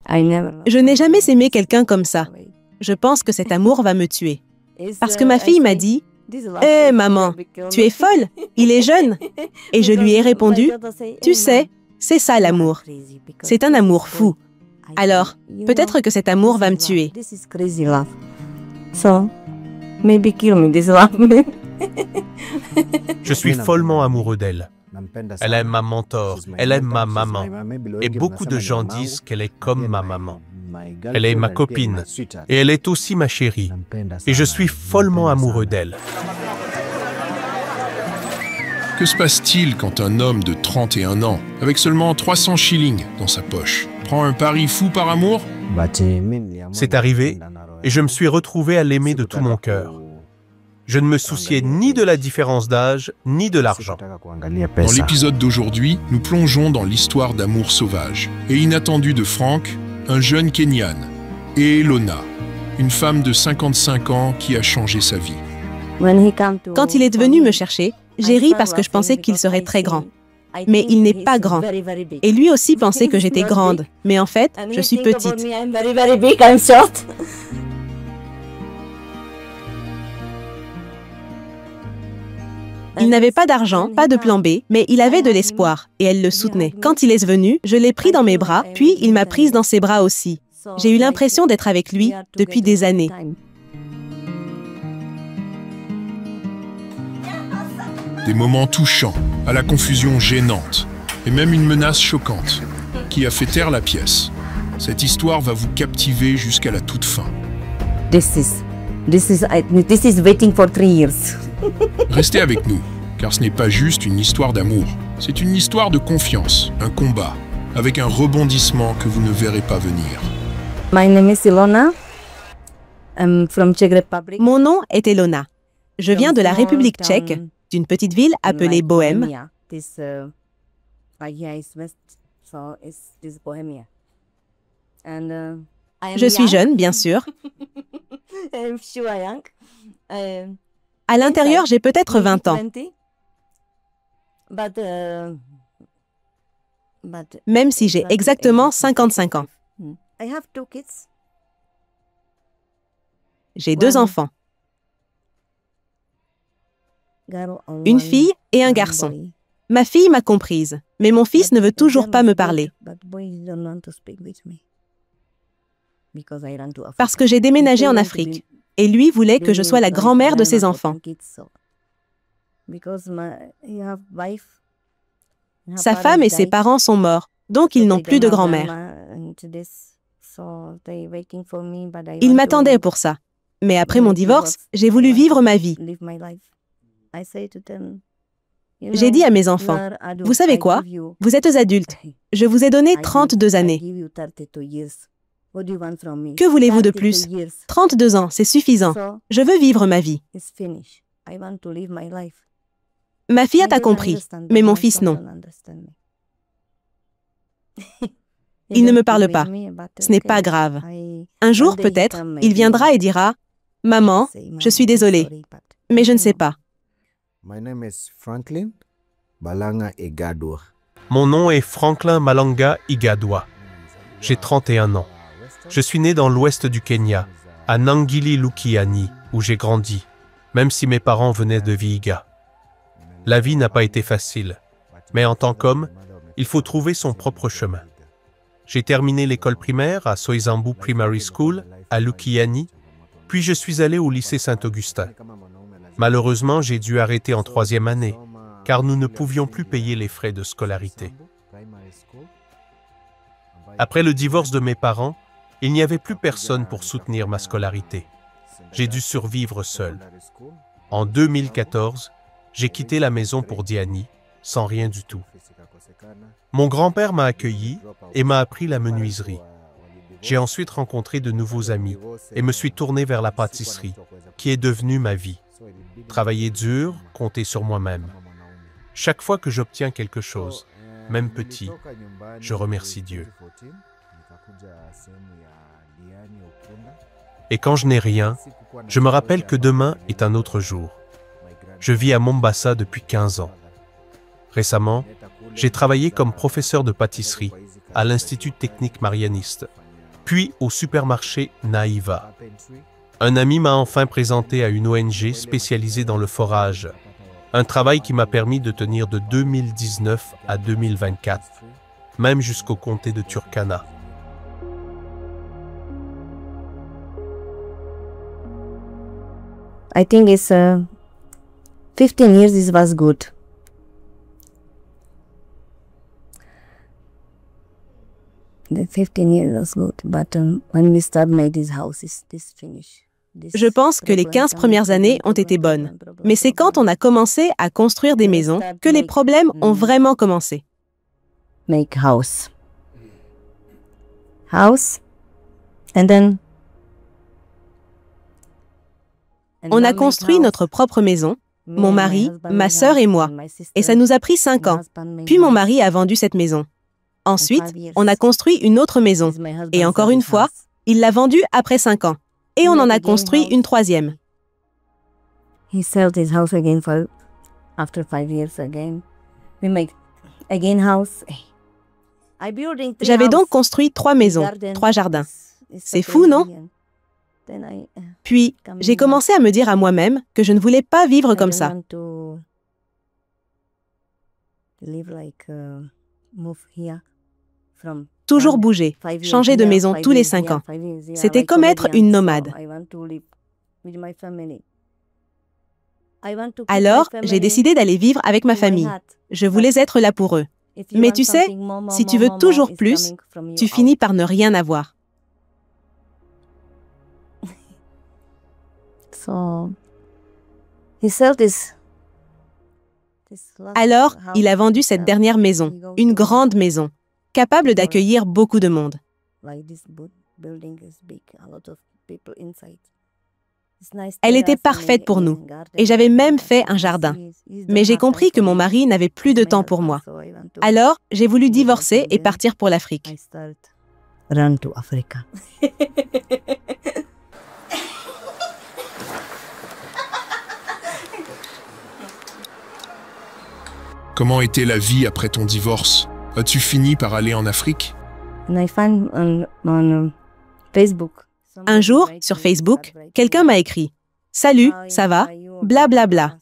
Je n'ai jamais aimé quelqu'un comme ça. Je pense que cet amour va me tuer. Parce que ma fille m'a dit « Hé, maman, tu es folle, il est jeune !» Et je lui ai répondu « Tu sais, c'est ça l'amour. C'est un amour fou. Alors, peut-être que cet amour va me tuer. » Je suis follement amoureux d'elle. Elle est ma mentor, elle est ma maman. Et beaucoup de gens disent qu'elle est comme ma maman. Elle est ma copine et elle est aussi ma chérie. Et je suis follement amoureux d'elle. Que se passe-t-il quand un homme de 31 ans, avec seulement 300 shillings dans sa poche, prend un pari fou par amour? C'est arrivé et je me suis retrouvé à l'aimer de tout mon cœur. Je ne me souciais ni de la différence d'âge, ni de l'argent. Dans l'épisode d'aujourd'hui, nous plongeons dans l'histoire d'amour sauvage et inattendu de Frank, un jeune Kenyan, et Elona, une femme de 55 ans qui a changé sa vie. Quand il est venu me chercher, j'ai ri parce que je pensais qu'il serait très grand. Mais il n'est pas grand. Et lui aussi pensait que j'étais grande. Mais en fait, je suis petite. Il n'avait pas d'argent, pas de plan B, mais il avait de l'espoir, et elle le soutenait. Quand il est venu, je l'ai pris dans mes bras, puis il m'a prise dans ses bras aussi. J'ai eu l'impression d'être avec lui depuis des années. Des moments touchants, à la confusion gênante, et même une menace choquante, qui a fait taire la pièce. Cette histoire va vous captiver jusqu'à la toute fin. This is waiting for 3 years. Restez avec nous, car ce n'est pas juste une histoire d'amour. C'est une histoire de confiance, un combat, avec un rebondissement que vous ne verrez pas venir. My name is Ilona. I'm from Czech Republic. Mon nom est Elona. Je viens de la République tchèque, d'une petite ville appelée Bohème. Je suis jeune, bien sûr. À l'intérieur, j'ai peut-être 20 ans. Même si j'ai exactement 55 ans. J'ai 2 enfants. Une fille et un garçon. Ma fille m'a comprise, mais mon fils ne veut toujours pas me parler. Parce que j'ai déménagé en Afrique, et lui voulait que je sois la grand-mère de ses enfants. Sa femme et ses parents sont morts, donc ils n'ont plus de grand-mère. Ils m'attendaient pour ça. Mais après mon divorce, j'ai voulu vivre ma vie. J'ai dit à mes enfants, « Vous savez quoi? Vous êtes adultes. Je vous ai donné 32 années. Que voulez-vous de plus? 32 ans, c'est suffisant. Je veux vivre ma vie. » Ma fille a compris, mais mon fils non. Il ne me parle pas. Ce n'est pas grave. Un jour, peut-être, il viendra et dira « Maman, je suis désolé, mais je ne sais pas. » Mon nom est Franklin Malanga Igadwa. J'ai 31 ans. Je suis né dans l'ouest du Kenya, à Nangili Lukiani, où j'ai grandi, même si mes parents venaient de Vihiga. La vie n'a pas été facile, mais en tant qu'homme, il faut trouver son propre chemin. J'ai terminé l'école primaire à Soizambu Primary School, à Lukiani, puis je suis allé au lycée Saint-Augustin. Malheureusement, j'ai dû arrêter en 3e année, car nous ne pouvions plus payer les frais de scolarité. Après le divorce de mes parents, il n'y avait plus personne pour soutenir ma scolarité. J'ai dû survivre seul. En 2014, j'ai quitté la maison pour Diani, sans rien du tout. Mon grand-père m'a accueilli et m'a appris la menuiserie. J'ai ensuite rencontré de nouveaux amis et me suis tourné vers la pâtisserie, qui est devenue ma vie. Travailler dur, compter sur moi-même. Chaque fois que j'obtiens quelque chose, même petit, je remercie Dieu. Et quand je n'ai rien, je me rappelle que demain est un autre jour. Je vis à Mombasa depuis 15 ans. Récemment, j'ai travaillé comme professeur de pâtisserie à l'Institut technique marianiste puis au supermarché Naïva. Un ami m'a enfin présenté à une ONG spécialisée dans le forage, un travail qui m'a permis de tenir de 2019 à 2024, même jusqu'au comté de Turkana. I think it's 15 years it was good. The 15 years was good, but when we start made this house, this finish. Je pense que les 15 premières années ont été bonnes. Mais c'est quand on a commencé à construire des maisons que les problèmes ont vraiment commencé. Make house. House. And then. On a construit notre propre maison, mon mari, ma sœur et moi. Et ça nous a pris 5 ans. Puis mon mari a vendu cette maison. Ensuite, on a construit une autre maison. Et encore une fois, il l'a vendue après 5 ans. Et on en a construit une troisième. He sold his house again for after 5 years again. We make again house. J'avais donc construit 3 maisons, 3 jardins. C'est fou, non? Puis, j'ai commencé à me dire à moi-même que je ne voulais pas vivre comme ça. Toujours bouger, changer de maison tous les 5 ans. C'était comme être une nomade. Alors, j'ai décidé d'aller vivre avec ma famille. Je voulais être là pour eux. Mais tu sais, si tu veux toujours plus, tu finis par ne rien avoir. Alors, il a vendu cette dernière maison, une grande maison, capable d'accueillir beaucoup de monde. Elle était parfaite pour nous, et j'avais même fait un jardin. Mais j'ai compris que mon mari n'avait plus de temps pour moi. Alors, j'ai voulu divorcer et partir pour l'Afrique. Run to Africa. Comment était la vie après ton divorce? As-tu fini par aller en Afrique? And I found on Facebook. Un jour, sur Facebook, quelqu'un m'a écrit « Salut, ça va? Bla bla bla. »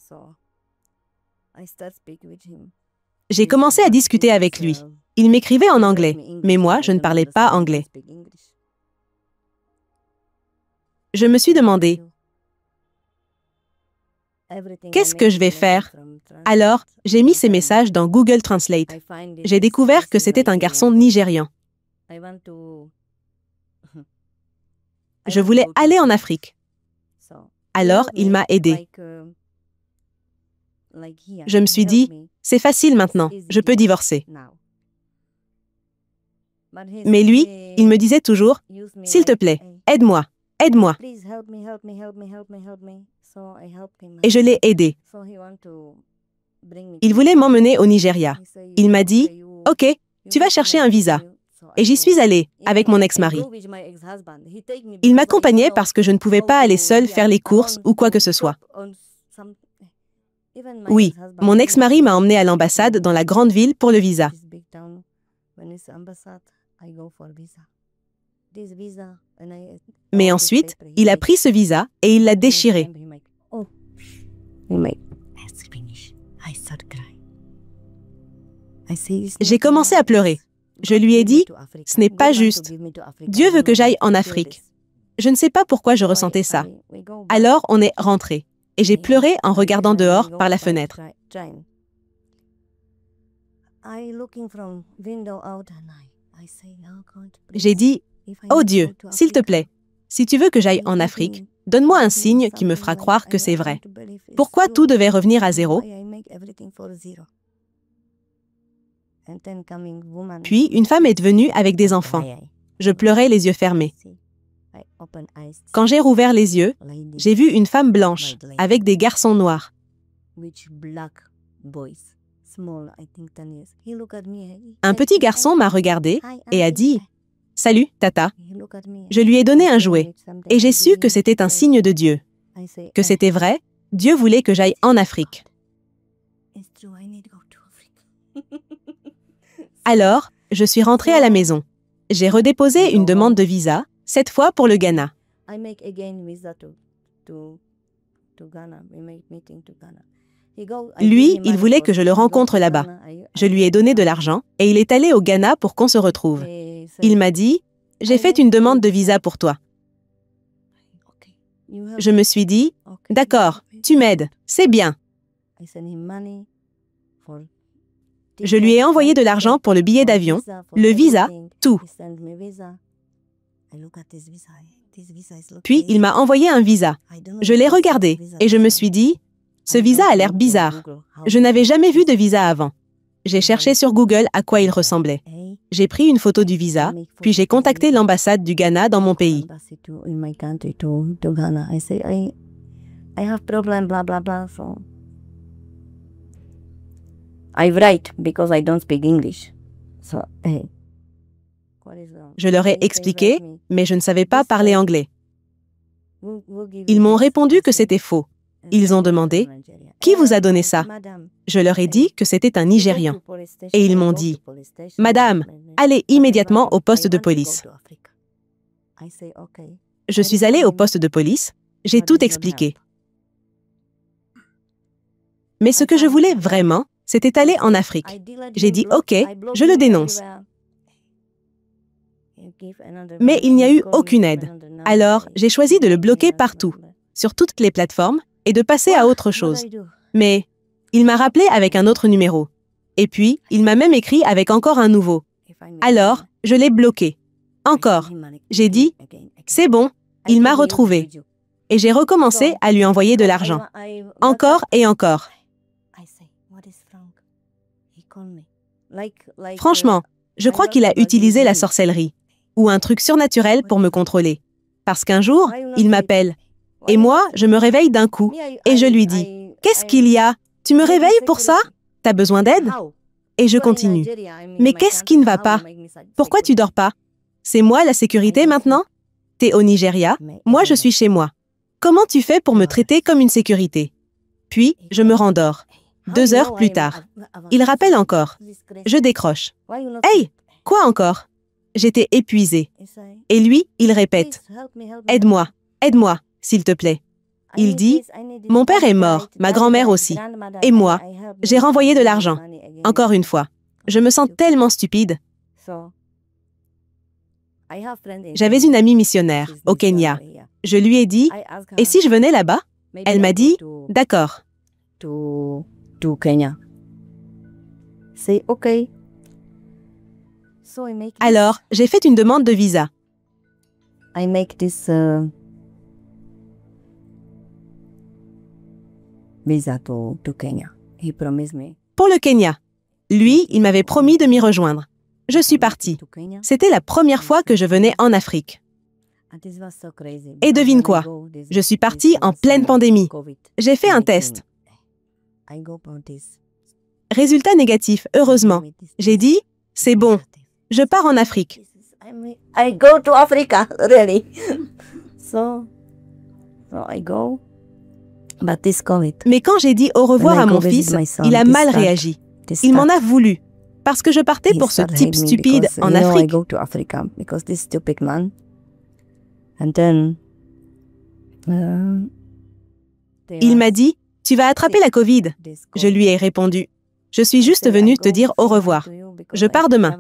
J'ai commencé à discuter avec lui. Il m'écrivait en anglais, mais moi, je ne parlais pas anglais. Je me suis demandé « Qu'est-ce que je vais faire ?» Alors, j'ai mis ces messages dans Google Translate. J'ai découvert que c'était un garçon nigérian. Je voulais aller en Afrique. Alors, il m'a aidé. Je me suis dit, c'est facile maintenant, je peux divorcer. Mais lui, il me disait toujours, s'il te plaît, aide-moi, aide-moi. Et je l'ai aidé. Il voulait m'emmener au Nigeria. Il m'a dit, OK, tu vas chercher un visa. Et j'y suis allée, avec mon ex-mari. Il m'accompagnait parce que je ne pouvais pas aller seule faire les courses ou quoi que ce soit. Oui, mon ex-mari m'a emmenée à l'ambassade dans la grande ville pour le visa. Mais ensuite, il a pris ce visa et il l'a déchiré. J'ai commencé à pleurer. Je lui ai dit, ce n'est pas juste. Dieu veut que j'aille en Afrique. Je ne sais pas pourquoi je ressentais ça. Alors, on est rentré. Et j'ai pleuré en regardant dehors par la fenêtre. J'ai dit, oh Dieu, s'il te plaît, si tu veux que j'aille en Afrique, donne-moi un signe qui me fera croire que c'est vrai. Pourquoi tout devait revenir à zéro? Puis, une femme est venue avec des enfants. Je pleurais les yeux fermés. Quand j'ai rouvert les yeux, j'ai vu une femme blanche avec des garçons noirs. Un petit garçon m'a regardé et a dit « Salut, Tata ». Je lui ai donné un jouet et j'ai su que c'était un signe de Dieu. Que c'était vrai, Dieu voulait que j'aille en Afrique. Alors, je suis rentrée à la maison. J'ai redéposé une demande de visa, cette fois pour le Ghana. Lui, il voulait que je le rencontre là-bas. Je lui ai donné de l'argent et il est allé au Ghana pour qu'on se retrouve. Il m'a dit, « J'ai fait une demande de visa pour toi. » Je me suis dit, « D'accord, tu m'aides, c'est bien. » Je lui ai envoyé de l'argent pour le billet d'avion, le visa, tout. Puis, il m'a envoyé un visa. Je l'ai regardé et je me suis dit, ce visa a l'air bizarre. Je n'avais jamais vu de visa avant. J'ai cherché sur Google à quoi il ressemblait. J'ai pris une photo du visa, puis j'ai contacté l'ambassade du Ghana dans mon pays. Je leur ai expliqué, mais je ne savais pas parler anglais. Ils m'ont répondu que c'était faux. Ils ont demandé, « Qui vous a donné ça ?» Je leur ai dit que c'était un Nigérian. Et ils m'ont dit, « Madame, allez immédiatement au poste de police. » Je suis allée au poste de police, j'ai tout expliqué. Mais ce que je voulais vraiment, c'était aller en Afrique. J'ai dit, « Ok, je le dénonce. » Mais il n'y a eu aucune aide. Alors, j'ai choisi de le bloquer partout, sur toutes les plateformes, et de passer à autre chose. Mais il m'a rappelé avec un autre numéro. Et puis, il m'a même écrit avec encore un nouveau. Alors, je l'ai bloqué. Encore. J'ai dit, c'est bon, il m'a retrouvé. Et j'ai recommencé à lui envoyer de l'argent. Encore et encore. Franchement, je crois qu'il a utilisé la sorcellerie ou un truc surnaturel pour me contrôler. Parce qu'un jour, il m'appelle. Et moi, je me réveille d'un coup et je lui dis, « Qu'est-ce qu'il y a? Tu me réveilles pour ça? T'as besoin d'aide? » Et je continue. « Mais qu'est-ce qui ne va pas? Pourquoi tu dors pas? C'est moi la sécurité maintenant? T'es au Nigeria, moi je suis chez moi. Comment tu fais pour me traiter comme une sécurité? » Puis, je me rendors. 2 heures plus tard. Il rappelle encore. Je décroche. « Hey, quoi encore? » J'étais épuisée. Et lui, il répète. « Aide-moi, aide-moi. S'il te plaît. » Il dit, « Mon père est mort, ma grand-mère aussi. Et moi, j'ai renvoyé de l'argent. Encore une fois. Je me sens tellement stupide. » J'avais une amie missionnaire au Kenya. Je lui ai dit, « Et si je venais là-bas ?» Elle m'a dit, « D'accord. » Alors, j'ai fait une demande de visa. Pour le Kenya. Lui, il m'avait promis de m'y rejoindre. Je suis partie. C'était la première fois que je venais en Afrique. Et devine quoi? Je suis partie en pleine pandémie. J'ai fait un test. Résultat négatif, heureusement. J'ai dit, c'est bon, je pars en Afrique. Mais quand j'ai dit au revoir à mon fils, il a mal réagi. Il m'en a voulu, parce que je partais pour ce type stupide en Afrique. Il m'a dit, « Tu vas attraper la Covid. » Je lui ai répondu, « Je suis juste venue te dire au revoir. Je pars demain. »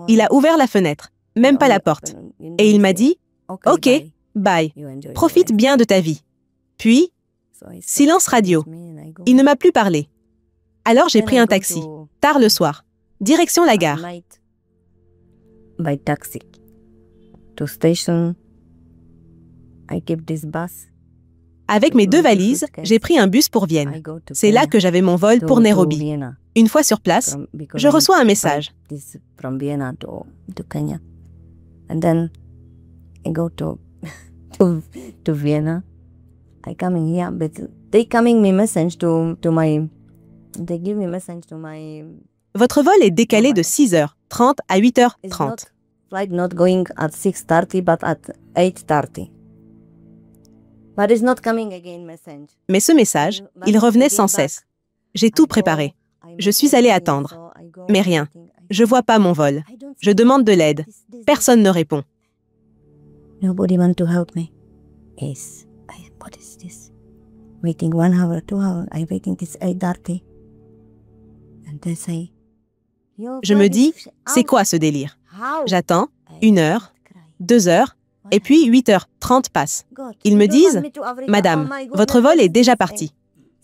Il a ouvert la fenêtre, même pas la porte. Et il m'a dit, « Ok, bye. Profite bien de ta vie. » Puis, silence radio. Il ne m'a plus parlé. Alors j'ai pris un taxi, tard le soir, direction la gare. Avec mes 2 valises, j'ai pris un bus pour Vienne. C'est là que j'avais mon vol pour Nairobi. Une fois sur place, je reçois un message. Votre vol est décalé de 6h30 à 8h30. Mais ce message, il revenait sans cesse. J'ai tout préparé. Je suis allée attendre. Mais rien. Je vois pas mon vol. Je demande de l'aide. Personne ne répond. Nobody want to help me. Yes. What is this? Waiting 1 hour, 2 hours. I waiting this 8:30. And they say, Je me dis, c'est quoi ce délire? J'attends 1 heure, 2 heures, et puis 8h30 passent. Ils me disent, Madame, votre vol est déjà parti.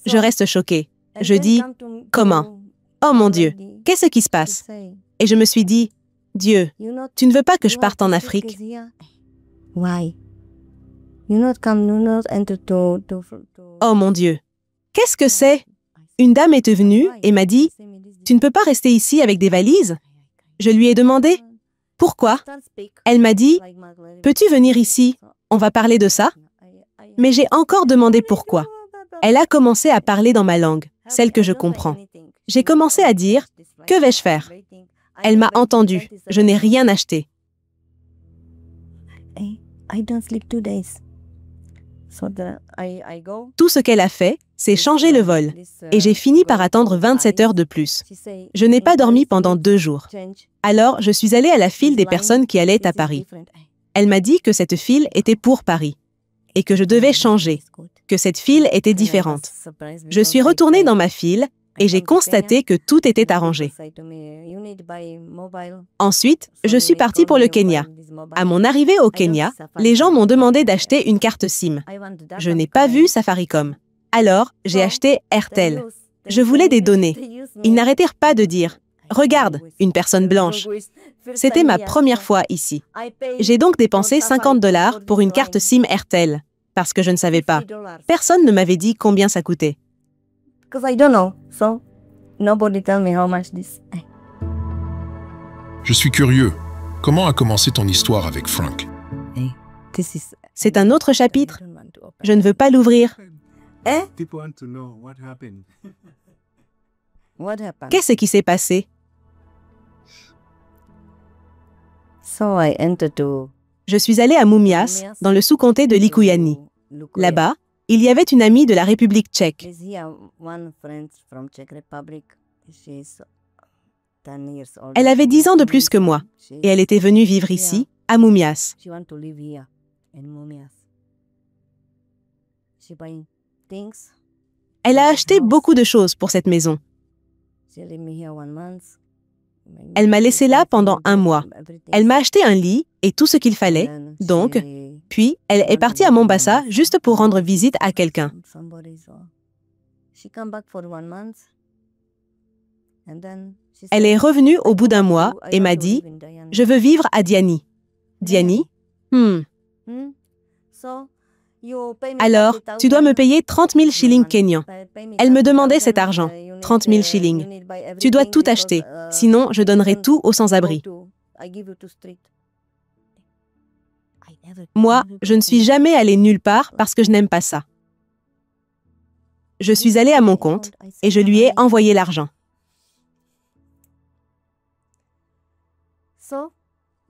Je reste choquée. Je dis, comment? Oh mon Dieu, qu'est-ce qui se passe? Et je me suis dit, Dieu, tu ne veux pas que je parte en Afrique? Why? Oh mon Dieu, qu'est-ce que c'est? Une dame était venue et m'a dit, tu ne peux pas rester ici avec des valises? Je lui ai demandé, pourquoi? Elle m'a dit, peux-tu venir ici? On va parler de ça? Mais j'ai encore demandé pourquoi. Elle a commencé à parler dans ma langue, celle que je comprends. J'ai commencé à dire, que vais-je faire? Elle m'a entendu, je n'ai rien acheté. Tout ce qu'elle a fait, c'est changer le vol. Et j'ai fini par attendre 27 heures de plus. Je n'ai pas dormi pendant 2 jours. Alors, je suis allée à la file des personnes qui allaient à Paris. Elle m'a dit que cette file était pour Paris et que je devais changer, que cette file était différente. Je suis retournée dans ma file et j'ai constaté que tout était arrangé. Ensuite, je suis partie pour le Kenya. À mon arrivée au Kenya, les gens m'ont demandé d'acheter une carte SIM. Je n'ai pas vu Safaricom. Alors, j'ai acheté Airtel. Je voulais des données. Ils n'arrêtèrent pas de dire « Regarde, une personne blanche ». C'était ma première fois ici. J'ai donc dépensé 50 $ pour une carte SIM Airtel, parce que je ne savais pas. Personne ne m'avait dit combien ça coûtait. Je suis curieux. Comment a commencé ton histoire avec Frank? C'est un autre chapitre. Je ne veux pas l'ouvrir. Qu'est-ce qui s'est passé? Je suis allée à Mumias, dans le sous-comté de Likuyani. Là-bas, il y avait une amie de la République tchèque. Elle avait 10 ans de plus que moi, et elle était venue vivre ici, à Mumias. Elle a acheté beaucoup de choses pour cette maison. Elle m'a laissé là pendant 1 mois. Elle m'a acheté un lit et tout ce qu'il fallait, donc, puis elle est partie à Mombasa juste pour rendre visite à quelqu'un. Elle est revenue au bout d'1 mois et m'a dit « Je veux vivre à Diani ». Diani? Alors, tu dois me payer 30 000 shillings kenyans. Elle me demandait cet argent, 30 000 shillings. Tu dois tout acheter, sinon je donnerai tout aux sans-abri. Moi, je ne suis jamais allée nulle part parce que je n'aime pas ça. Je suis allée à mon compte et je lui ai envoyé l'argent.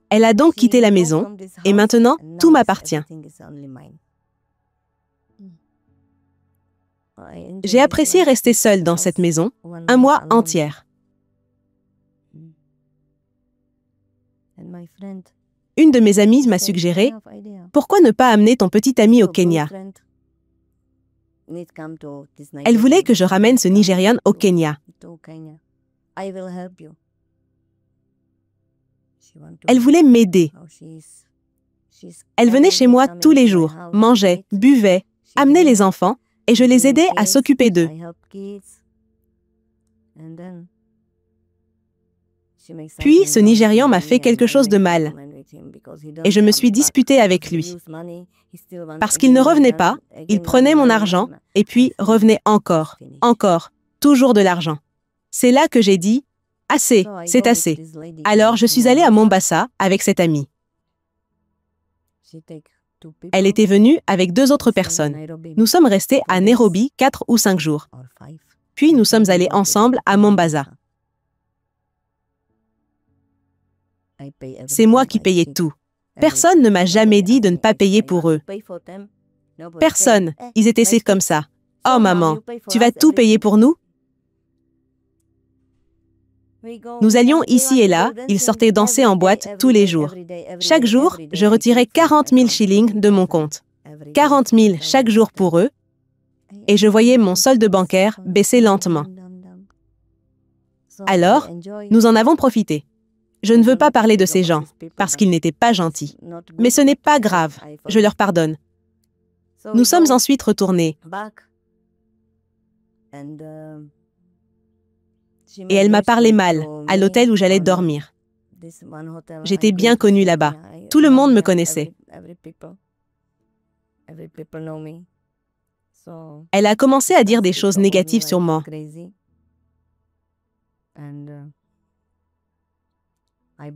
Elle a donc quitté la maison et maintenant, tout m'appartient. J'ai apprécié rester seule dans cette maison 1 mois entier. Une de mes amies m'a suggéré « Pourquoi ne pas amener ton petit ami au Kenya ?» Elle voulait que je ramène ce Nigérian au Kenya. Elle voulait m'aider. Elle venait chez moi tous les jours, mangeait, buvait, amenait les enfants et je les aidais à s'occuper d'eux. Puis, ce Nigérian m'a fait quelque chose de mal et je me suis disputée avec lui. Parce qu'il ne revenait pas, il prenait mon argent et puis revenait encore, toujours de l'argent. C'est là que j'ai dit « Assez, c'est assez ». Alors, je suis allée à Mombasa avec cette amie. Elle était venue avec 2 autres personnes. Nous sommes restés à Nairobi 4 ou 5 jours. Puis, nous sommes allés ensemble à Mombasa. C'est moi qui payais tout. Personne ne m'a jamais dit de ne pas payer pour eux. Personne. Ils étaient comme ça. « Oh maman, tu vas tout payer pour nous ?» Nous allions ici et là, ils sortaient danser en boîte tous les jours. Chaque jour, je retirais 40 000 shillings de mon compte. 40 000 chaque jour pour eux, et je voyais mon solde bancaire baisser lentement. Alors, nous en avons profité. Je ne veux pas parler de ces gens, parce qu'ils n'étaient pas gentils. Mais ce n'est pas grave, je leur pardonne. Nous sommes ensuite retournés. Et elle m'a parlé mal, à l'hôtel où j'allais dormir. J'étais bien connue là-bas. Tout le monde me connaissait. Elle a commencé à dire des choses négatives sur moi.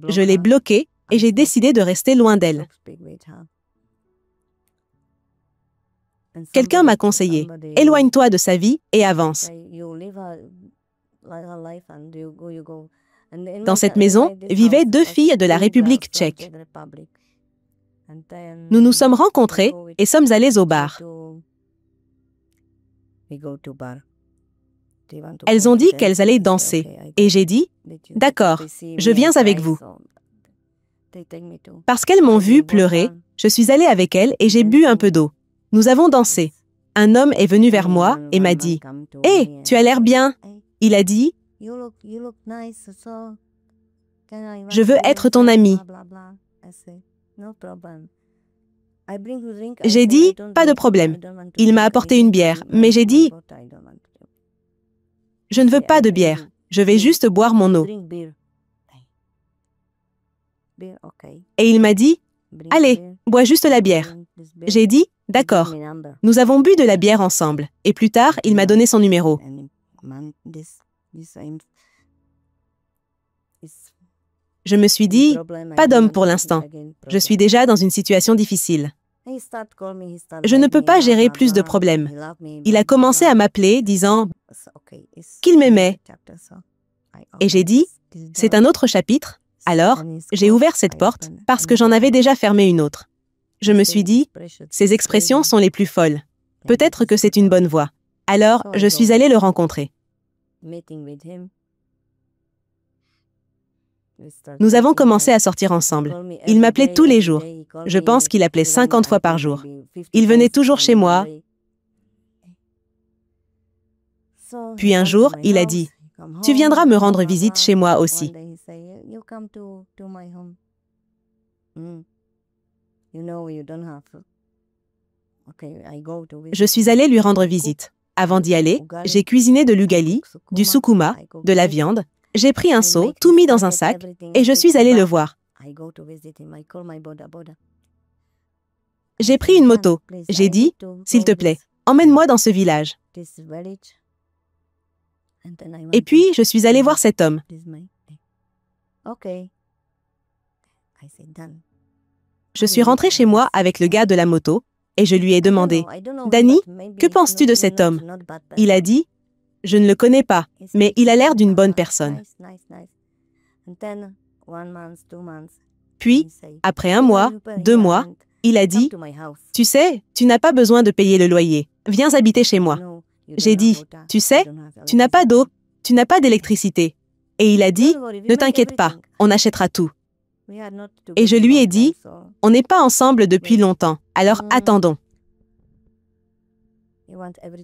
Je l'ai bloquée et j'ai décidé de rester loin d'elle. Quelqu'un m'a conseillé, éloigne-toi de sa vie et avance. Dans cette maison vivaient 2 filles de la République tchèque. Nous nous sommes rencontrés et sommes allés au bar. Elles ont dit qu'elles allaient danser et j'ai dit « D'accord, je viens avec vous ». Parce qu'elles m'ont vu pleurer, je suis allée avec elles et j'ai bu un peu d'eau. Nous avons dansé. Un homme est venu vers moi et m'a dit « Hé, tu as l'air bien ». Il a dit « Je veux être ton ami ». J'ai dit « Pas de problème ». Il m'a apporté une bière, mais j'ai dit « Je ne veux pas de bière, je vais juste boire mon eau ». Et il m'a dit « Allez, bois juste la bière ». J'ai dit « D'accord ». Nous avons bu de la bière ensemble, et plus tard, il m'a donné son numéro. Je me suis dit « Pas d'homme pour l'instant. Je suis déjà dans une situation difficile. Je ne peux pas gérer plus de problèmes. » Il a commencé à m'appeler, disant qu'il m'aimait. Et j'ai dit « C'est un autre chapitre. » Alors, j'ai ouvert cette porte parce que j'en avais déjà fermé une autre. Je me suis dit « Ces expressions sont les plus folles. Peut-être que c'est une bonne voie. » Alors, je suis allée le rencontrer. Nous avons commencé à sortir ensemble. Il m'appelait tous les jours. Je pense qu'il appelait 50 fois par jour. Il venait toujours chez moi. Puis un jour, il a dit « Tu viendras me rendre visite chez moi aussi. » Je suis allée lui rendre visite. Avant d'y aller, j'ai cuisiné de l'ugali, du sukuma, de la viande. J'ai pris un seau, tout mis dans un sac, et je suis allée le voir. J'ai pris une moto. J'ai dit, s'il te plaît, emmène-moi dans ce village. Et puis, je suis allée voir cet homme. Je suis rentrée chez moi avec le gars de la moto, et je lui ai demandé, « Danny, que penses-tu de cet homme ?» Il a dit, « Je ne le connais pas, mais il a l'air d'une bonne personne. » Puis, après 1 mois, 2 mois, il a dit, « Tu sais, tu n'as pas besoin de payer le loyer. Viens habiter chez moi. » J'ai dit, « Tu sais, tu n'as pas d'eau, tu n'as pas d'électricité. » Et il a dit, « Ne t'inquiète pas, on achètera tout. » Et je lui ai dit, « On n'est pas ensemble depuis longtemps, alors attendons. »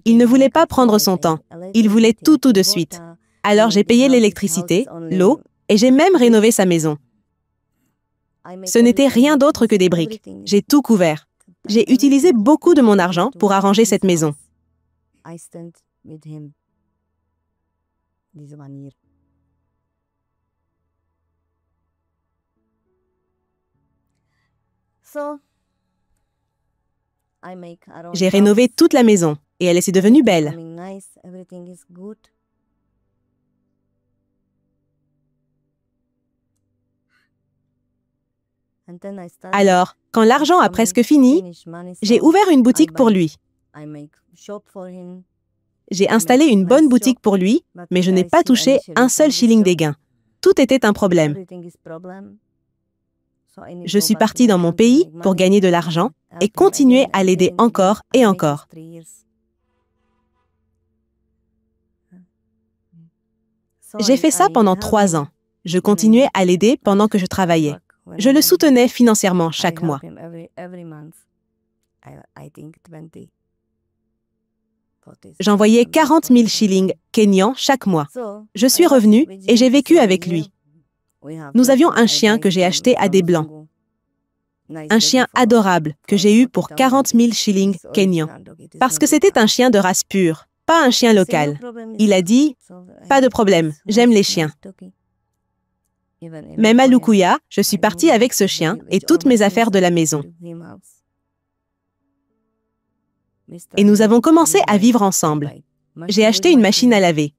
Il ne voulait pas prendre son temps. Il voulait tout de suite. Alors j'ai payé l'électricité, l'eau, et j'ai même rénové sa maison. Ce n'était rien d'autre que des briques. J'ai tout couvert. J'ai utilisé beaucoup de mon argent pour arranger cette maison. J'ai rénové toute la maison et elle est devenue belle. Alors, quand l'argent a presque fini, j'ai ouvert une boutique pour lui. J'ai installé une bonne boutique pour lui, mais je n'ai pas touché un seul shilling des gains. Tout était un problème. Je suis partie dans mon pays pour gagner de l'argent et continuer à l'aider encore et encore. J'ai fait ça pendant 3 ans. Je continuais à l'aider pendant que je travaillais. Je le soutenais financièrement chaque mois. J'envoyais 40 000 shillings kenyans chaque mois. Je suis revenue et j'ai vécu avec lui. Nous avions un chien que j'ai acheté à des Blancs. Un chien adorable que j'ai eu pour 40 000 shillings kenyans. Parce que c'était un chien de race pure, pas un chien local. Il a dit, « Pas de problème, j'aime les chiens. » Même à Lukuya, je suis partie avec ce chien et toutes mes affaires de la maison. Et nous avons commencé à vivre ensemble. J'ai acheté une machine à laver.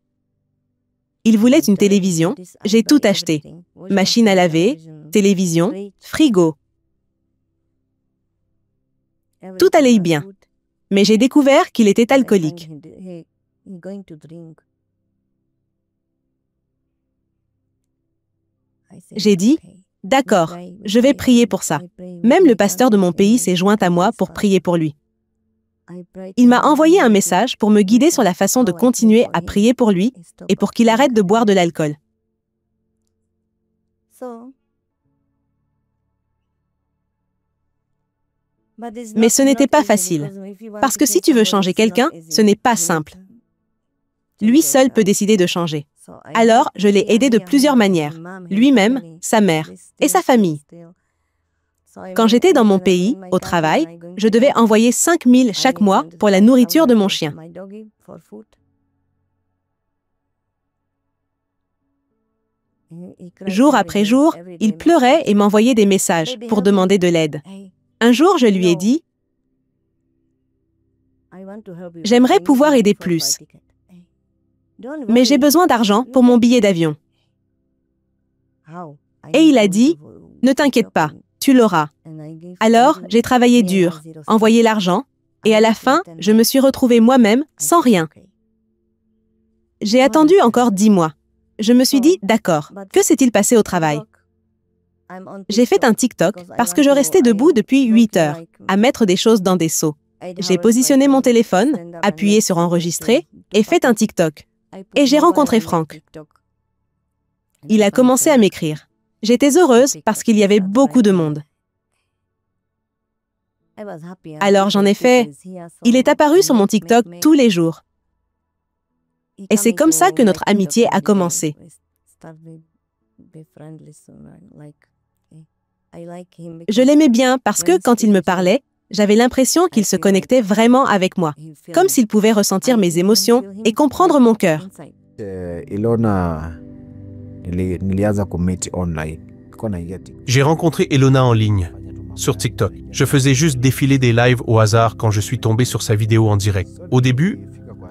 Il voulait une télévision, j'ai tout acheté. Machine à laver, télévision, frigo. Tout allait bien. Mais j'ai découvert qu'il était alcoolique. J'ai dit, « D'accord, je vais prier pour ça. » Même le pasteur de mon pays s'est joint à moi pour prier pour lui. Il m'a envoyé un message pour me guider sur la façon de continuer à prier pour lui et pour qu'il arrête de boire de l'alcool. Mais ce n'était pas facile, parce que si tu veux changer quelqu'un, ce n'est pas simple. Lui seul peut décider de changer. Alors, je l'ai aidé de plusieurs manières, lui-même, sa mère et sa famille. Quand j'étais dans mon pays, au travail, je devais envoyer 5 000 chaque mois pour la nourriture de mon chien. Jour après jour, il pleurait et m'envoyait des messages pour demander de l'aide. Un jour, je lui ai dit, « J'aimerais pouvoir aider plus, mais j'ai besoin d'argent pour mon billet d'avion. » Et il a dit, « Ne t'inquiète pas, tu l'auras. » Alors, j'ai travaillé dur, envoyé l'argent, et à la fin, je me suis retrouvée moi-même sans rien. J'ai attendu encore 10 mois. Je me suis dit, d'accord, que s'est-il passé au travail? J'ai fait un TikTok parce que je restais debout depuis 8 heures, à mettre des choses dans des seaux. J'ai positionné mon téléphone, appuyé sur enregistrer, et fait un TikTok. Et j'ai rencontré Frank. Il a commencé à m'écrire. J'étais heureuse parce qu'il y avait beaucoup de monde. Alors j'en ai fait. Il est apparu sur mon TikTok tous les jours. Et c'est comme ça que notre amitié a commencé. Je l'aimais bien parce que quand il me parlait, j'avais l'impression qu'il se connectait vraiment avec moi, comme s'il pouvait ressentir mes émotions et comprendre mon cœur. J'ai rencontré Elona en ligne, sur TikTok. Je faisais juste défiler des lives au hasard quand je suis tombé sur sa vidéo en direct. Au début,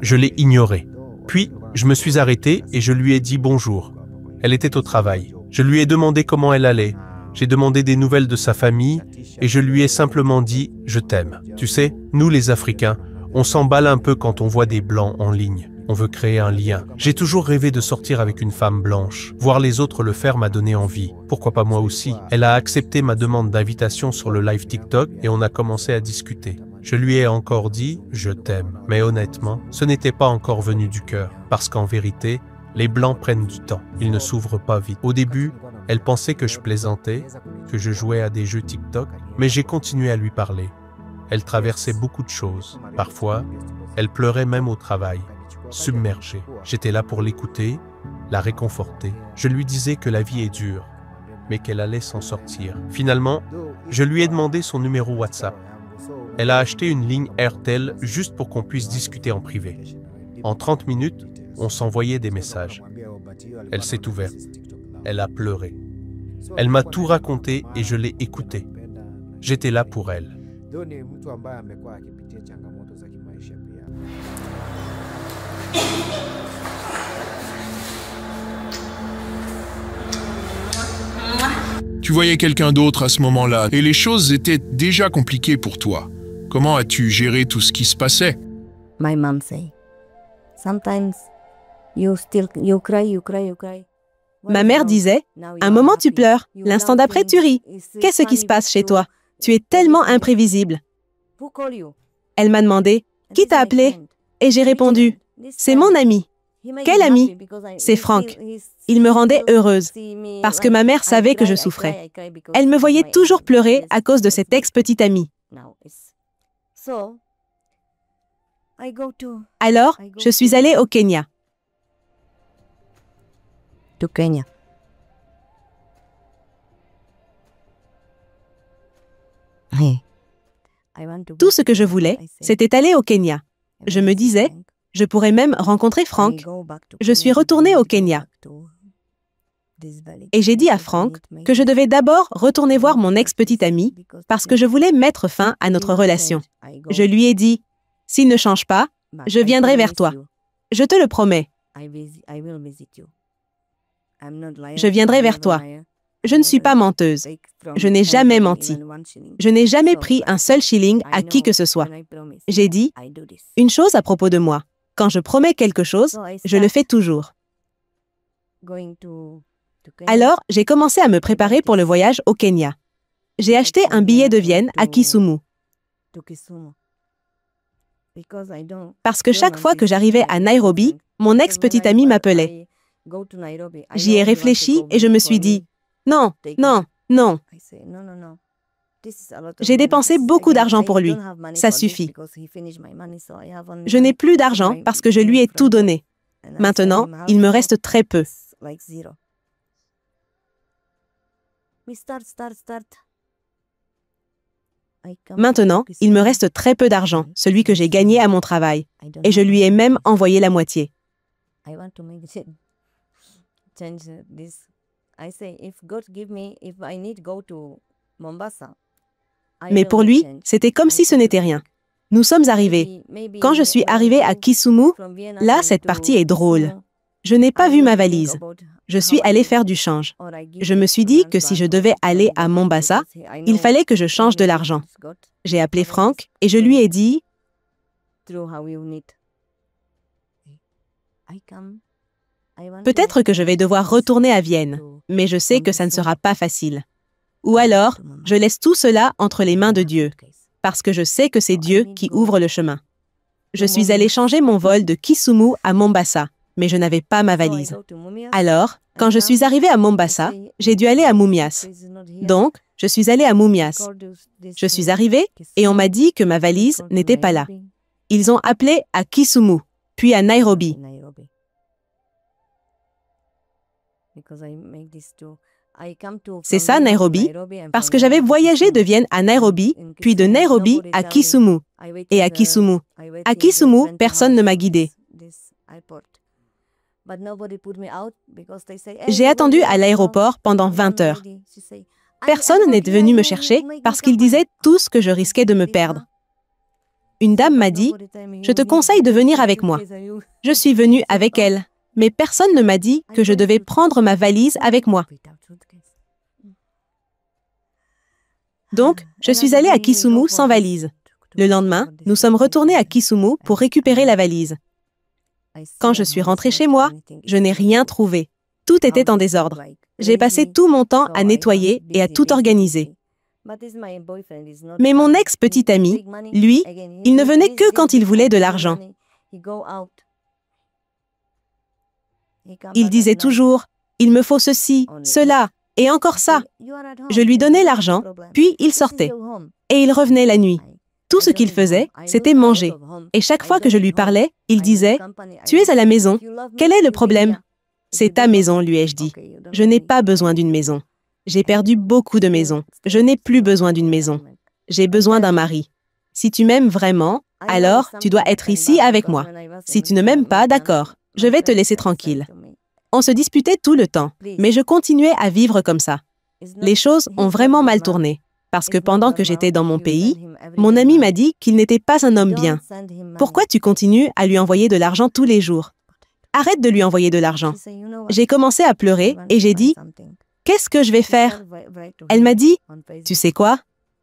je l'ai ignorée. Puis, je me suis arrêté et je lui ai dit bonjour. Elle était au travail. Je lui ai demandé comment elle allait. J'ai demandé des nouvelles de sa famille et je lui ai simplement dit « Je t'aime ». Tu sais, nous les Africains, on s'emballe un peu quand on voit des Blancs en ligne. On veut créer un lien. J'ai toujours rêvé de sortir avec une femme blanche. Voir les autres le faire m'a donné envie. Pourquoi pas moi aussi? Elle a accepté ma demande d'invitation sur le live TikTok et on a commencé à discuter. Je lui ai encore dit « Je t'aime ». Mais honnêtement, ce n'était pas encore venu du cœur. Parce qu'en vérité, les Blancs prennent du temps. Ils ne s'ouvrent pas vite. Au début, elle pensait que je plaisantais, que je jouais à des jeux TikTok, mais j'ai continué à lui parler. Elle traversait beaucoup de choses. Parfois, elle pleurait même au travail, submergée. J'étais là pour l'écouter, la réconforter. Je lui disais que la vie est dure, mais qu'elle allait s'en sortir. Finalement, je lui ai demandé son numéro WhatsApp. Elle a acheté une ligne Airtel juste pour qu'on puisse discuter en privé. En 30 minutes, on s'envoyait des messages. Elle s'est ouverte. Elle a pleuré. Elle m'a tout raconté et je l'ai écouté. J'étais là pour elle. Tu voyais quelqu'un d'autre à ce moment-là et les choses étaient déjà compliquées pour toi. Comment as-tu géré tout ce qui se passait? My mom say, sometimes you cry. Ma mère disait, « Un moment tu pleures, l'instant d'après tu ris. Qu'est-ce qui se passe chez toi? Tu es tellement imprévisible. » Elle m'a demandé, « Qui t'a appelé ?» Et j'ai répondu, « C'est mon ami. » Quel ami? C'est Frank. Il me rendait heureuse, parce que ma mère savait que je souffrais. Elle me voyait toujours pleurer à cause de cet ex-petit ami. Alors, je suis allée au Kenya. Tout ce que je voulais, c'était aller au Kenya. Je me disais, je pourrais même rencontrer Frank. Je suis retournée au Kenya. Et j'ai dit à Frank que je devais d'abord retourner voir mon ex-petit ami parce que je voulais mettre fin à notre relation. Je lui ai dit, s'il ne change pas, je viendrai vers toi. Je te le promets. Je viendrai vers toi. Je ne suis pas menteuse. Je n'ai jamais menti. Je n'ai jamais pris un seul shilling à qui que ce soit. J'ai dit, une chose à propos de moi. Quand je promets quelque chose, je le fais toujours. Alors, j'ai commencé à me préparer pour le voyage au Kenya. J'ai acheté un billet de Vienne à Kisumu. Parce que chaque fois que j'arrivais à Nairobi, mon ex-petit ami m'appelait. J'y ai réfléchi et je me suis dit, non, non, non. J'ai dépensé beaucoup d'argent pour lui. Ça suffit. Je n'ai plus d'argent parce que je lui ai tout donné. Maintenant, il me reste très peu. Maintenant, il me reste très peu d'argent, celui que j'ai gagné à mon travail. Et je lui ai même envoyé la moitié. Mais pour lui, c'était comme si ce n'était rien. Nous sommes arrivés. Quand je suis arrivée à Kisumu, là, cette partie est drôle. Je n'ai pas vu ma valise. Je suis allée faire du change. Je me suis dit que si je devais aller à Mombasa, il fallait que je change de l'argent. J'ai appelé Frank et je lui ai dit, peut-être que je vais devoir retourner à Vienne, mais je sais que ça ne sera pas facile. Ou alors, je laisse tout cela entre les mains de Dieu, parce que je sais que c'est Dieu qui ouvre le chemin. Je suis allée changer mon vol de Kisumu à Mombasa, mais je n'avais pas ma valise. Alors, quand je suis arrivée à Mombasa, j'ai dû aller à Mumias. Donc, je suis allée à Mumias. Je suis arrivée et on m'a dit que ma valise n'était pas là. Ils ont appelé à Kisumu, puis à Nairobi. C'est ça, Nairobi, parce que j'avais voyagé de Vienne à Nairobi, puis de Nairobi à Kisumu. Et à Kisumu, personne ne m'a guidée. J'ai attendu à l'aéroport pendant 20 heures. Personne n'est venu me chercher parce qu'ils disaient tous que je risquais de me perdre. Une dame m'a dit, « Je te conseille de venir avec moi. » Je suis venue avec elle, mais personne ne m'a dit que je devais prendre ma valise avec moi. Donc, je suis allée à Kisumu sans valise. Le lendemain, nous sommes retournés à Kisumu pour récupérer la valise. Quand je suis rentrée chez moi, je n'ai rien trouvé. Tout était en désordre. J'ai passé tout mon temps à nettoyer et à tout organiser. Mais mon ex-petit ami, lui, il ne venait que quand il voulait de l'argent. Il disait toujours, « Il me faut ceci, cela, et encore ça. » Je lui donnais l'argent, puis il sortait. Et il revenait la nuit. Tout ce qu'il faisait, c'était manger. Et chaque fois que je lui parlais, il disait, « Tu es à la maison. Quel est le problème ?»« C'est ta maison, lui ai-je dit. Je n'ai pas besoin d'une maison. J'ai perdu beaucoup de maisons. Je n'ai plus besoin d'une maison. J'ai besoin d'un mari. Si tu m'aimes vraiment, alors tu dois être ici avec moi. Si tu ne m'aimes pas, d'accord, je vais te laisser tranquille. » On se disputait tout le temps, mais je continuais à vivre comme ça. Les choses ont vraiment mal tourné. Parce que pendant que j'étais dans mon pays, mon ami m'a dit qu'il n'était pas un homme bien. Pourquoi tu continues à lui envoyer de l'argent tous les jours? Arrête de lui envoyer de l'argent. J'ai commencé à pleurer et j'ai dit, « Qu'est-ce que je vais faire ?» Elle m'a dit, « Tu sais quoi?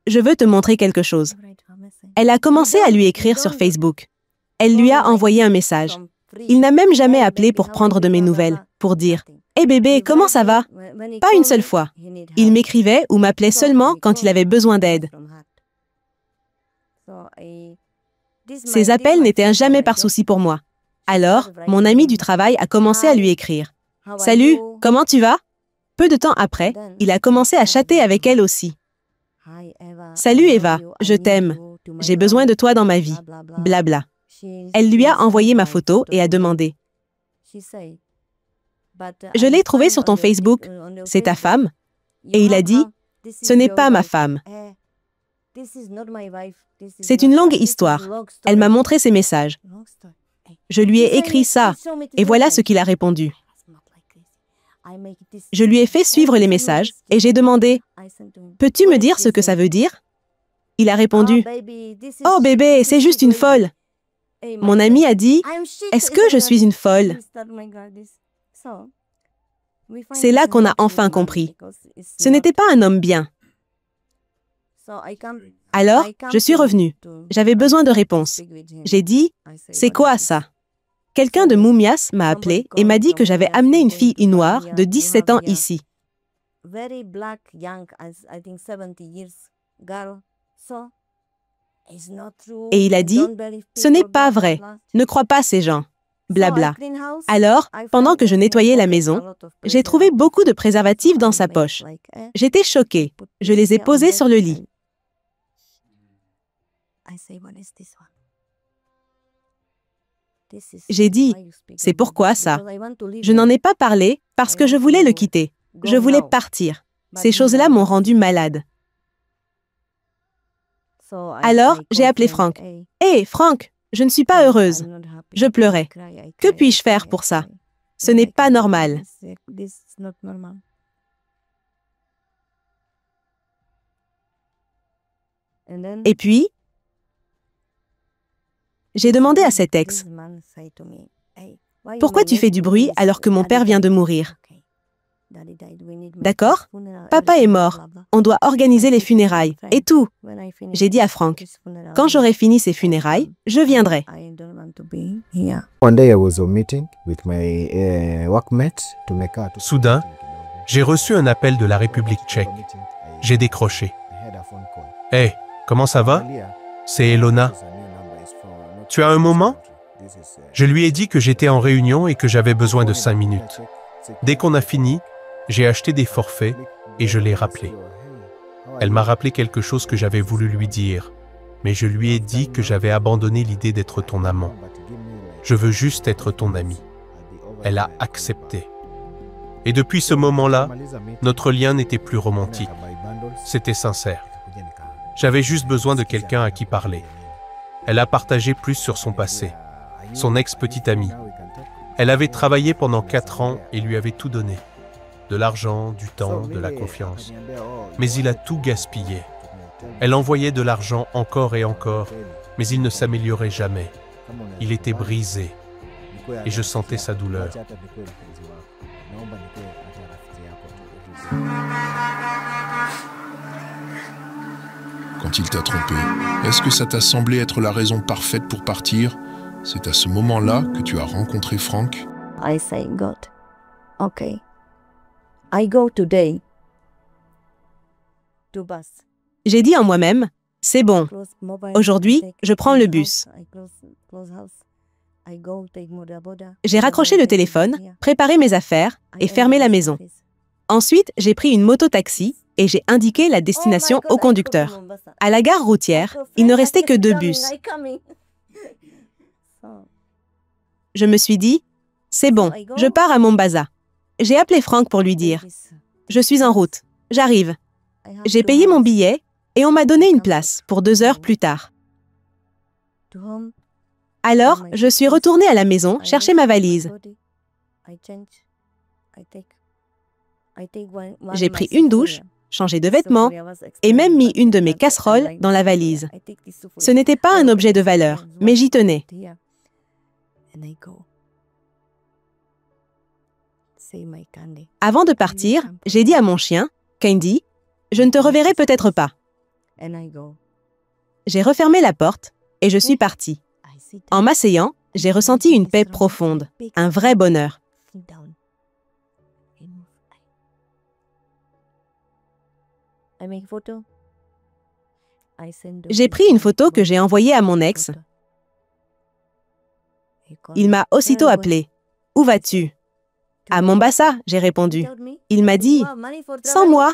Je veux te montrer quelque chose. » Elle a commencé à lui écrire sur Facebook. Elle lui a envoyé un message. Il n'a même jamais appelé pour prendre de mes nouvelles, pour dire « Hé bébé, comment ça va ?» Pas une seule fois. Il m'écrivait ou m'appelait seulement quand il avait besoin d'aide. Ces appels n'étaient jamais par souci pour moi. Alors, mon ami du travail a commencé à lui écrire. « Salut, comment tu vas ?» Peu de temps après, il a commencé à chatter avec elle aussi. « Salut Eva, je t'aime. J'ai besoin de toi dans ma vie. » Blabla. Elle lui a envoyé ma photo et a demandé « Je l'ai trouvée sur ton Facebook. C'est ta femme ?» Et il a dit « Ce n'est pas ma femme. » C'est une longue histoire. Elle m'a montré ses messages. Je lui ai écrit ça, et voilà ce qu'il a répondu. Je lui ai fait suivre les messages, et j'ai demandé « Peux-tu me dire ce que ça veut dire ?» Il a répondu « Oh bébé, c'est juste une folle. » Mon ami a dit « Est-ce que je suis une folle ?» C'est là qu'on a enfin compris. Ce n'était pas un homme bien. Alors, je suis revenue. J'avais besoin de réponses. J'ai dit « C'est quoi ça ?» Quelqu'un de Mummias m'a appelé et m'a dit que j'avais amené une fille noire de 17 ans ici. Et il a dit « Ce n'est pas vrai. Ne crois pas ces gens. » Blabla. Alors, pendant que je nettoyais la maison, j'ai trouvé beaucoup de préservatifs dans sa poche. J'étais choquée. Je les ai posés sur le lit. J'ai dit, c'est pourquoi ça? Je n'en ai pas parlé parce que je voulais le quitter. Je voulais partir. Ces choses-là m'ont rendue malade. Alors, j'ai appelé Frank. « Hé, Frank, je ne suis pas heureuse. » Je pleurais. Que puis-je faire pour ça? Ce n'est pas normal. Et puis, j'ai demandé à cet ex, « Pourquoi tu fais du bruit alors que mon père vient de mourir? » D'accord? Papa est mort. On doit organiser les funérailles. Et tout. J'ai dit à Frank, quand j'aurai fini ces funérailles, je viendrai. Soudain, j'ai reçu un appel de la République tchèque. J'ai décroché. « Hé, comment ça va? C'est Elona. Tu as un moment? » Je lui ai dit que j'étais en réunion et que j'avais besoin de 5 minutes. Dès qu'on a fini, j'ai acheté des forfaits et je l'ai rappelée. Elle m'a rappelé quelque chose que j'avais voulu lui dire, mais je lui ai dit que j'avais abandonné l'idée d'être ton amant. Je veux juste être ton ami. Elle a accepté. Et depuis ce moment-là, notre lien n'était plus romantique. C'était sincère. J'avais juste besoin de quelqu'un à qui parler. Elle a partagé plus sur son passé, son ex-petite amie. Elle avait travaillé pendant 4 ans et lui avait tout donné. De l'argent, du temps, de la confiance. Mais il a tout gaspillé. Elle envoyait de l'argent encore et encore, mais il ne s'améliorait jamais. Il était brisé et je sentais sa douleur. Quand il t'a trompé, est-ce que ça t'a semblé être la raison parfaite pour partir? C'est à ce moment-là que tu as rencontré Frank? I say, God, okay, I go today to bus. J'ai dit en moi-même, c'est bon. Aujourd'hui, je prends le bus. J'ai raccroché le téléphone, préparé mes affaires et fermé la maison. Ensuite, j'ai pris une moto-taxi et j'ai indiqué la destination au conducteur. À la gare routière, il ne restait que 2 bus. Je me suis dit, c'est bon, je pars à Mombasa. J'ai appelé Frank pour lui dire, je suis en route, j'arrive. J'ai payé mon billet et on m'a donné une place pour 2 heures plus tard. Alors, je suis retournée à la maison chercher ma valise. J'ai pris une douche, changé de vêtements et même mis une de mes casseroles dans la valise. Ce n'était pas un objet de valeur, mais j'y tenais. Avant de partir, j'ai dit à mon chien, Candy, je ne te reverrai peut-être pas. J'ai refermé la porte et je suis partie. En m'asseyant, j'ai ressenti une paix profonde, un vrai bonheur. J'ai pris une photo que j'ai envoyée à mon ex. Il m'a aussitôt appelé. « Où vas-tu ?»« À Mombasa », j'ai répondu. Il m'a dit « Sans moi ?»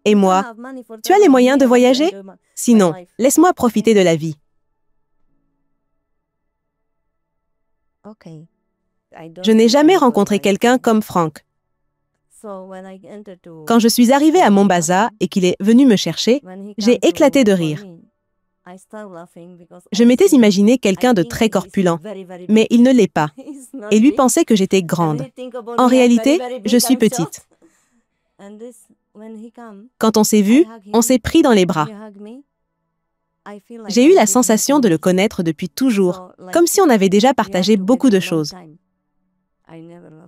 Et moi, « Tu as les moyens de voyager ? Sinon, laisse-moi profiter de la vie. » Je n'ai jamais rencontré quelqu'un comme Frank. Quand je suis arrivée à Mombasa et qu'il est venu me chercher, j'ai éclaté de rire. Je m'étais imaginé quelqu'un de très corpulent, mais il ne l'est pas. Et lui pensait que j'étais grande. En réalité, je suis petite. Quand on s'est vu, on s'est pris dans les bras. J'ai eu la sensation de le connaître depuis toujours, comme si on avait déjà partagé beaucoup de choses.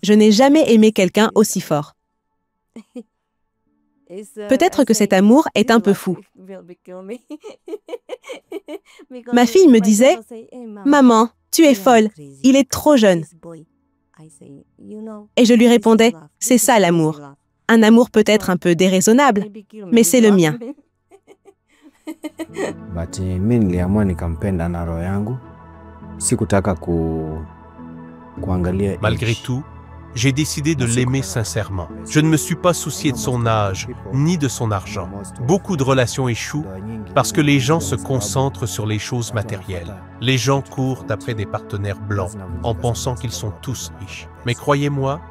Je n'ai jamais aimé quelqu'un aussi fort. Peut-être que cet amour est un peu fou. Ma fille me disait « Maman, tu es folle, il est trop jeune. » Et je lui répondais « C'est ça l'amour. Un amour peut-être un peu déraisonnable, mais c'est le mien. » Malgré tout, j'ai décidé de l'aimer sincèrement. Je ne me suis pas soucié de son âge, ni de son argent. Beaucoup de relations échouent parce que les gens se concentrent sur les choses matérielles. Les gens courent après des partenaires blancs en pensant qu'ils sont tous riches. Mais croyez-moi,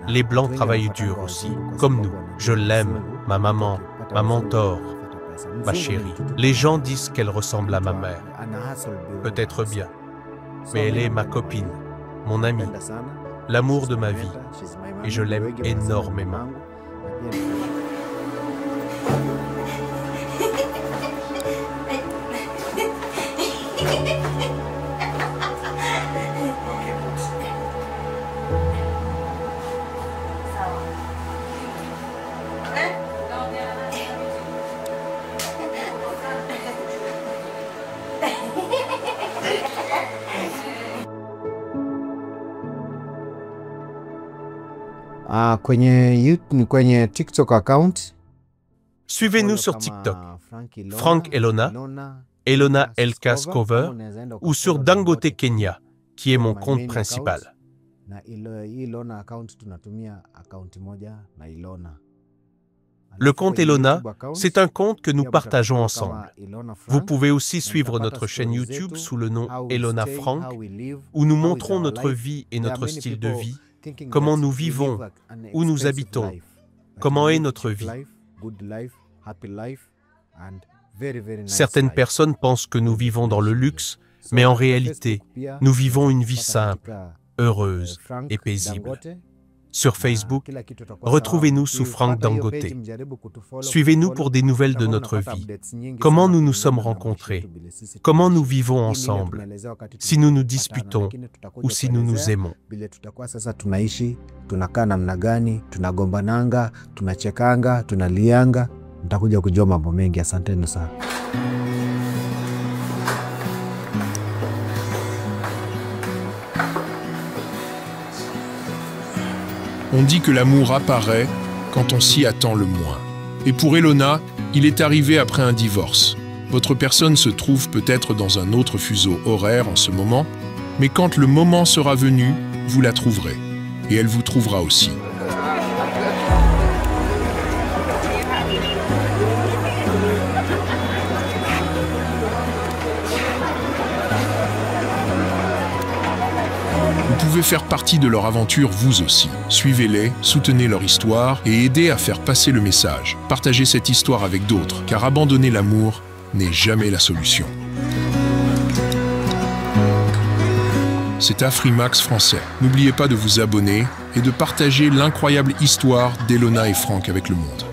les blancs travaillent dur aussi, comme nous. Je l'aime, ma maman, ma mentor, ma chérie. Les gens disent qu'elle ressemble à ma mère. Peut-être bien, mais elle est ma copine, mon amie, l'amour de ma vie, et je l'aime énormément. Kwenye TikTok account. Suivez-nous sur TikTok, Frank Elona, Elona Elkas Cover, ou sur Dangote Kenya, qui est mon compte principal. Le compte Elona, c'est un compte que nous partageons ensemble. Vous pouvez aussi suivre notre chaîne YouTube sous le nom Elona Frank, où nous montrons notre vie et notre style de vie, comment nous vivons, où nous habitons, comment est notre vie. Certaines personnes pensent que nous vivons dans le luxe, mais en réalité, nous vivons une vie simple, heureuse et paisible. Sur Facebook, retrouvez-nous sous Frank Dangote. Suivez-nous pour des nouvelles de notre vie. Comment nous nous sommes rencontrés, comment nous vivons ensemble, si nous nous disputons ou si nous nous aimons. On dit que l'amour apparaît quand on s'y attend le moins. Et pour Elona, il est arrivé après un divorce. Votre personne se trouve peut-être dans un autre fuseau horaire en ce moment, mais quand le moment sera venu, vous la trouverez. Et elle vous trouvera aussi. Vous pouvez faire partie de leur aventure vous aussi. Suivez-les, soutenez leur histoire et aidez à faire passer le message. Partagez cette histoire avec d'autres, car abandonner l'amour n'est jamais la solution. C'est Afrimax français. N'oubliez pas de vous abonner et de partager l'incroyable histoire d'Elona et Frank avec le monde.